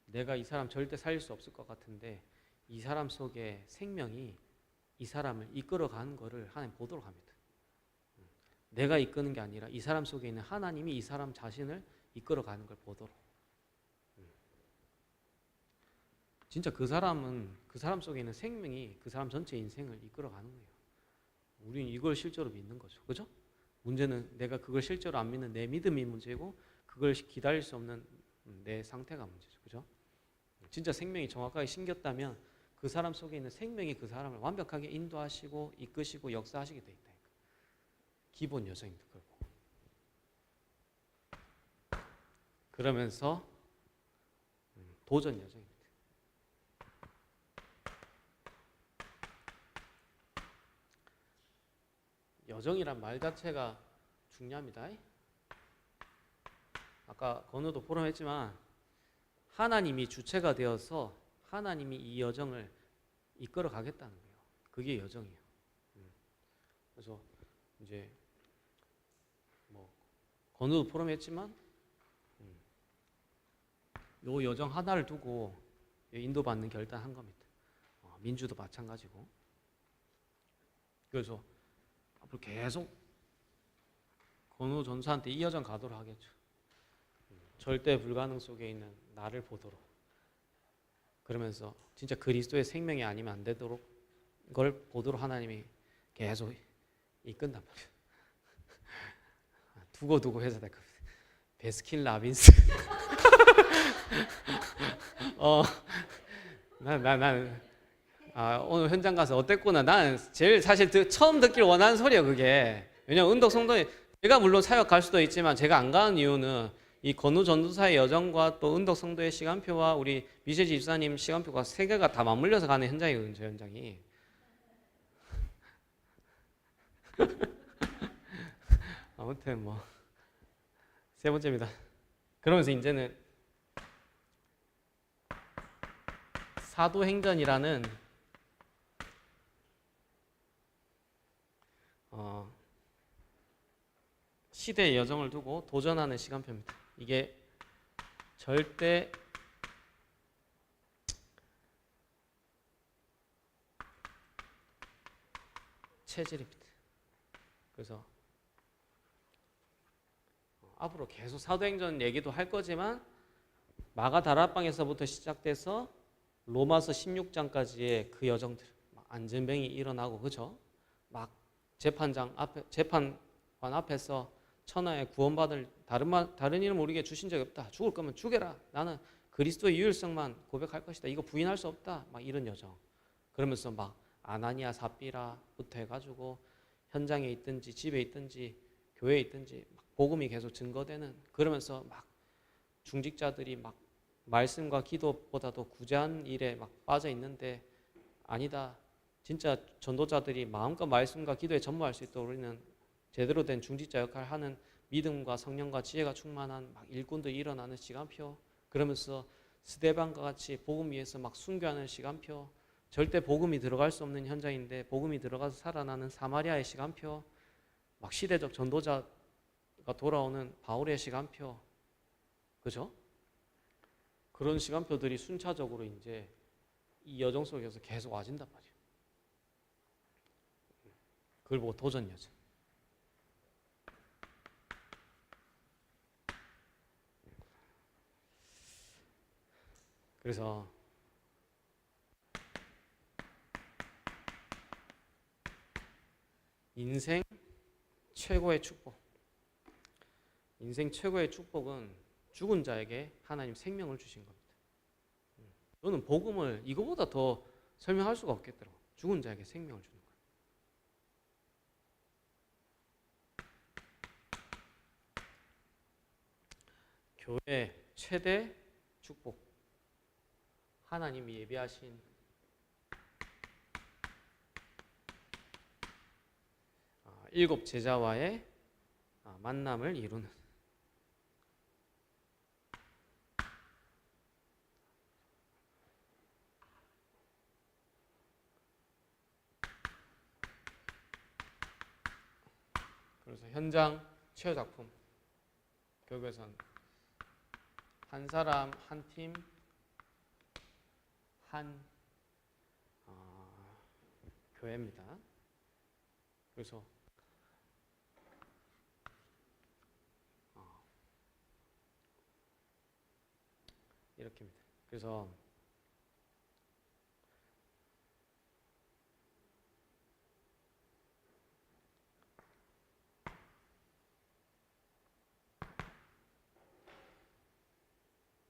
내가 이 사람 절대 살릴 수 없을 것 같은데 이 사람 속에 생명이 이 사람을 이끌어가는 거를 하나님 보도록 합니다. 내가 이끄는 게 아니라 이 사람 속에 있는 하나님이 이 사람 자신을 이끌어가는 걸 보도록. 진짜 그 사람 속에 있는 생명이 그 사람 전체 인생을 이끌어가는 거예요. 우리는 이걸 실제로 믿는 거죠. 그죠? 문제는 내가 그걸 실제로 안 믿는 내 믿음이 문제고 그걸 기다릴 수 없는 내 상태가 문제죠. 그죠? 진짜 생명이 정확하게 심겼다면 그 사람 속에 있는 생명이 그 사람을 완벽하게 인도하시고 이끄시고 역사하시게 돼 있다. 기본 여정입니다. 그러면서 도전 여정입니다. 여정이란 말 자체가 중요합니다. 아까 건우도 포럼했지만 하나님이 주체가 되어서 하나님이 이 여정을 이끌어 가겠다는 거예요. 그게 여정이에요. 그래서 이제 뭐 건우도 포럼했지만 요 여정 하나를 두고 인도받는 결단한 겁니다. 민주도 마찬가지고. 그래서 앞으로 계속 건우 전사한테 이 여정 가도록 하겠죠. 절대 불가능 속에 있는 나를 보도록. 그러면서 진짜 그리스도의 생명이 아니면 안 되도록 걸 보도록 하나님이 계속 이끈단 말이에요. 두고 해서 될 겁니다. 베스킨 라빈스. 오늘 현장 가서 어땠구나. 난 제일 사실 처음 듣길 원하는 소리예요, 그게. 왜냐면 은덕 성도에 제가 물론 사역 갈 수도 있지만 제가 안 가는 이유는 이 건우 전도사의 여정과 또 은덕 성도의 시간표와 우리 미세지 집사님 시간표가 세 개가 다 맞물려서 가는 현장이거든요, 저 현장이. 아무튼 뭐 세 번째입니다. 그러면서 이제는 사도행전이라는 시대의 여정을 두고 도전하는 시간표입니다. 이게 절대 체질입니다. 그래서 앞으로 계속 사도행전 얘기도 할 거지만 마가 다락방에서부터 시작돼서 로마서 16장까지의 그 여정들, 안전뱅이 일어나고 그죠? 막 재판관 앞에서 천하에 구원받을 다른 이름 모르게 주신 적이 없다. 죽을 거면 죽여라. 나는 그리스도의 유일성만 고백할 것이다. 이거 부인할 수 없다. 막 이런 여정. 그러면서 막 아나니아 삽비라부터 해가지고 현장에 있든지 집에 있든지 교회에 있든지 막 복음이 계속 증거되는. 그러면서 막 중직자들이 막 말씀과 기도보다도 구제한 일에 막 빠져 있는데 아니다. 진짜 전도자들이 마음껏 말씀과 기도에 전무할 수 있도록 우리는 제대로 된 중직자 역할을 하는 믿음과 성령과 지혜가 충만한 막 일꾼들이 일어나는 시간표. 그러면서 스데반과 같이 복음 위해서 막 순교하는 시간표. 절대 복음이 들어갈 수 없는 현장인데 복음이 들어가서 살아나는 사마리아의 시간표. 막 시대적 전도자가 돌아오는 바울의 시간표. 그죠? 그런 시간표들이 순차적으로 이제 이 여정 속에서 계속 와진단 말이에요. 그걸 보고 도전 여정. 그래서 인생 최고의 축복. 인생 최고의 축복은 죽은 자에게 하나님 생명을 주신 겁니다. 저는 복음을 이거보다 더 설명할 수가 없겠더라고요. 죽은 자에게 생명을 주는 거예요. 교회 최대 축복. 하나님이 예비하신 일곱 제자와의 만남을 이루는, 그래서 현장 최후 작품, 결국에선 한 사람, 한 팀, 한 교회입니다. 그래서 이렇게입니다. 그래서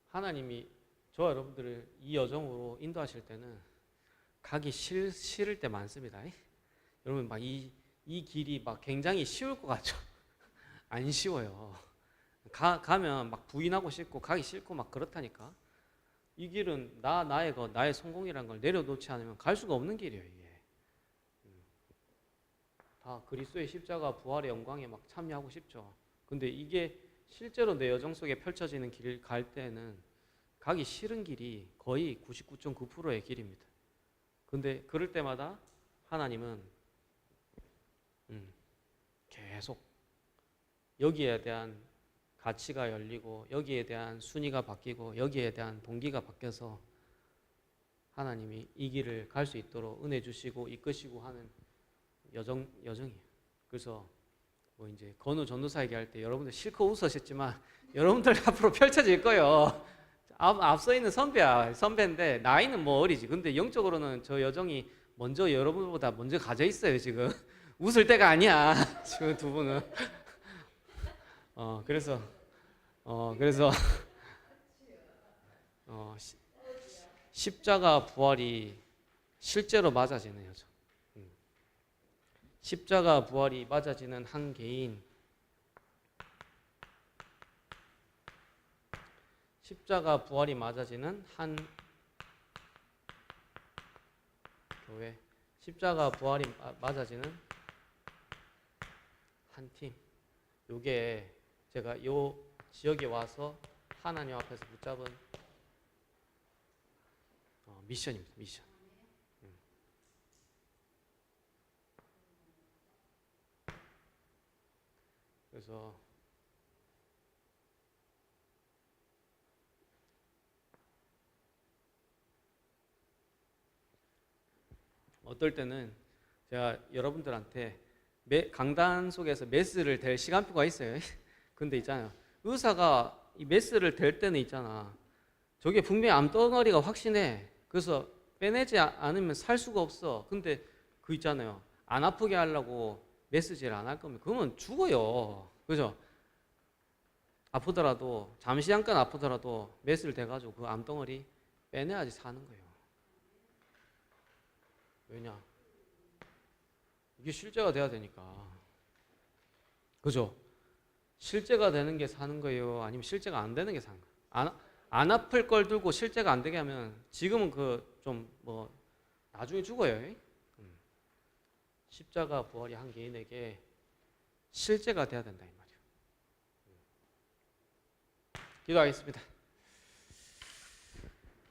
하나님이 저와 여러분들을 이 여정으로 인도하실 때는 가기 싫을 때 많습니다. 여러분 막 이 길이 막 굉장히 쉬울 것 같죠? 안 쉬워요. 가면 막 부인하고 싶고 가기 싫고 막 그렇다니까. 이 길은 나의 성공이라는 걸 내려놓지 않으면 갈 수가 없는 길이에요. 이게 다 그리스도의 십자가 부활의 영광에 막 참여하고 싶죠. 근데 이게 실제로 내 여정 속에 펼쳐지는 길 갈 때는 가기 싫은 길이 거의 99.9%의 길입니다. 근데 그럴 때마다 하나님은 계속 여기에 대한 가치가 열리고 여기에 대한 순위가 바뀌고 여기에 대한 동기가 바뀌어서 하나님이 이 길을 갈 수 있도록 은혜 주시고 이끄시고 하는 여정이에요. 그래서 뭐 이제 건우 전도사 얘기할 때 여러분들 실컷 웃으셨지만 여러분들 앞으로 펼쳐질 거예요. 앞서 있는 선배인데 나이는 뭐 어리지. 근데 영적으로는 저 여정이 먼저 여러분보다 먼저 가져 있어요. 지금 웃을 때가 아니야. 지금 두 분은. 그래서 십자가 부활이 실제로 맞아지는 여정. 십자가 부활이 맞아지는 한 개인, 십자가 부활이 맞아지는 한 교회, 십자가 부활이 맞아지는 한 팀. 요게 제가 요 지역에 와서 하나님 앞에서 붙잡은 미션입니다. 미션. 그래서 어떨 때는 제가 여러분들한테 강단 속에서 메스를 댈 시간표가 있어요. 근데 있잖아요. 의사가 이 메스를 댈 때는 있잖아. 저게 분명히 암덩어리가 확신해. 그래서 빼내지 않으면 살 수가 없어. 근데 그 있잖아요. 안 아프게 하려고 메스질 안 할 거면 그러면 죽어요. 그죠? 아프더라도 잠시 잠깐 아프더라도 메스를 대가지고 그 암덩어리 빼내야지 사는 거예요. 왜냐? 이게 실제가 돼야 되니까. 그죠? 실제가 되는 게 사는 거예요? 아니면 실제가 안 되는 게 사는 거예요? 안 아플 걸 들고 실제가 안 되게 하면 지금은 그 좀 뭐 나중에 죽어요. 십자가 부활이 한 개인에게 실제가 돼야 된다 이 말이에요. 기도하겠습니다.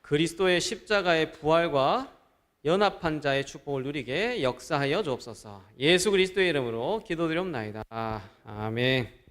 그리스도의 십자가의 부활과 연합한 자의 축복을 누리게 역사하여 주옵소서. 예수 그리스도의 이름으로 기도드리옵나이다. 아멘.